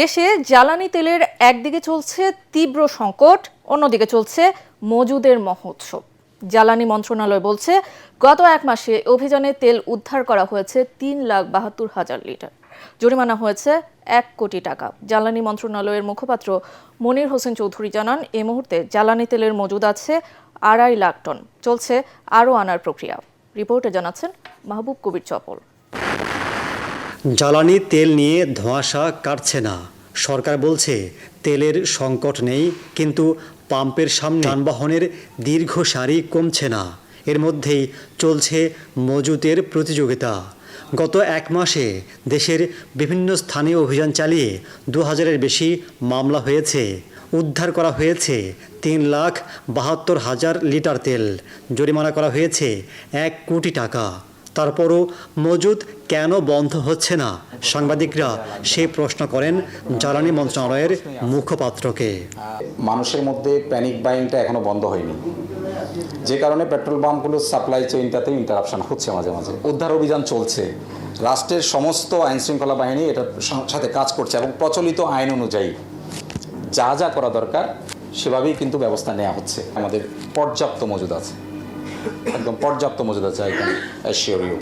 দেশে জ্বালানি তেলের একদিকে চলছে তীব্র সংকট, অন্যদিকে চলছে মজুদের মহোৎসব। জ্বালানি মন্ত্রণালয় বলছে, গত এক মাসে অভিযানে তেল উদ্ধার করা হয়েছে 3,72,000 লিটার। জরিমানা হয়েছে 1 কোটি টাকা। জ্বালানি মন্ত্রণালয়ের মুখপাত্র মনির হোসেন চৌধুরী জানান, এই মুহূর্তে জ্বালানি তেলের মজুদ আছে 2.5 লাখ টন। চলছে আরও আনার প্রক্রিয়া। রিপোর্টে জানাচ্ছেন মাহবুব কবির চপল। জ্বালানি তেল নিয়ে ধোঁয়াশা কাটছে না। সরকার বলছে তেলের সংকট নেই, কিন্তু পাম্পের সামনে যানবাহনের দীর্ঘ সারি কমছে না। এর মধ্যেই চলছে মজুতের প্রতিযোগিতা। গত এক মাসে দেশের বিভিন্ন স্থানে অভিযান চালিয়ে 2000-এর বেশি মামলা হয়েছে। উদ্ধার করা হয়েছে 3,72,000 লিটার তেল। জরিমানা করা হয়েছে 1 কোটি টাকা। তারপরও মজুদ কেন বন্ধ হচ্ছে না? সাংবাদিকরা সেই প্রশ্ন করেন জ্বালানি মন্ত্রণালয়ের মুখপাত্রকে। মানুষের মধ্যে প্যানিক বাইংটা এখনো বন্ধ হয়নি, যে কারণে পেট্রোল পাম্পগুলোর সাপ্লাই চেইনটাতে ইন্টারাপশন হচ্ছে মাঝে মাঝে। উদ্ধার অভিযান চলছে, রাষ্ট্রের সমস্ত আইন শৃঙ্খলা বাহিনী এটার সাথে কাজ করছে এবং প্রচলিত আইন অনুযায়ী যা যা করা দরকার সেভাবেই কিন্তু ব্যবস্থা নেওয়া হচ্ছে। আমাদের পর্যাপ্ত মজুদ আছে, একদম পর্যাপ্ত মজুদ আছে, অ্যাসিওরিও।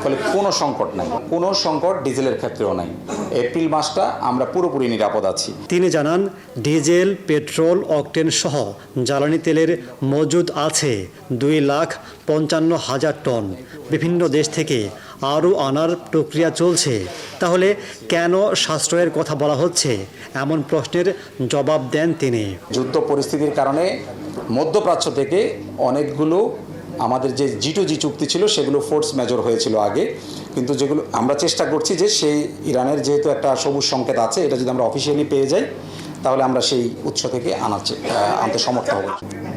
ফলে কোনো সংকট নাই, কোনো সংকট ডিজেলের ক্ষেত্রেও নাই। এপ্রিল মাসটা আমরা পুরোপুরি নিরাপদ আছি। তিনি জানান, ডিজেল, পেট্রোল, অকটেন সহ জ্বালানি তেলের মজুদ আছে 2,55,000 টন। বিভিন্ন দেশ থেকে আরও আনার প্রক্রিয়া চলছে। তাহলে কেন সাশ্রয়ের কথা বলা হচ্ছে? এমন প্রশ্নের জবাব দেন তিনি। যুদ্ধ পরিস্থিতির কারণে মধ্যপ্রাচ্য থেকে অনেকগুলো আমাদের যে G2G চুক্তি ছিল সেগুলো ফোর্স মেজর হয়েছিল আগে, কিন্তু যেগুলো আমরা চেষ্টা করছি যে সেই ইরানের যেহেতু একটা সবুজ সংকেত আছে, এটা যদি আমরা অফিসিয়ালি পেয়ে যাই তাহলে আমরা সেই উৎস থেকে আনতে সমর্থ হব।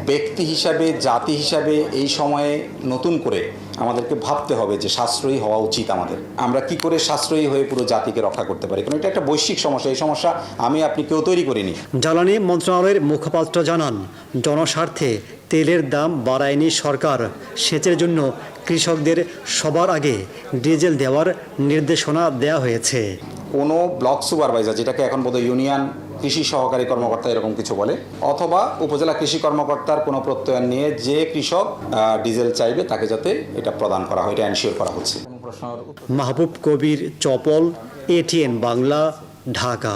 ব্যক্তি হিসাবে, জাতি হিসাবে এই সময়ে নতুন করে আমাদেরকে ভাবতে হবে যে সাশ্রয়ী হওয়া উচিত আমাদের। আমরা কি করে সাশ্রয়ী হয়ে পুরো জাতিকে রক্ষা করতে পারি, কারণ এটা একটা বৈশ্বিক সমস্যা। এই সমস্যা আপনি কেউ তৈরি করিনি। জ্বালানি মন্ত্রণালয়ের মুখপাত্র জানান, জনস্বার্থে তেলের দাম বাড়ায়নি সরকার। সেচের জন্য কৃষকদের সবার আগে ডিজেল দেওয়ার নির্দেশনা দেওয়া হয়েছে। কোনো ব্লক সুপারভাইজার, যেটাকে এখন বোধহয় ইউনিয়ন কৃষি সহকারী কর্মকর্তা এরকম কিছু বলে, অথবা উপজেলা কৃষি কর্মকর্তার কোনো প্রত্যয়ন নিয়ে যে কৃষক ডিজেল চাইবে তাকে যাতে এটা প্রদান করা হয়, এটা এনশিওর করা হচ্ছে। মাহবুব কবির চপল, ATN বাংলা, ঢাকা।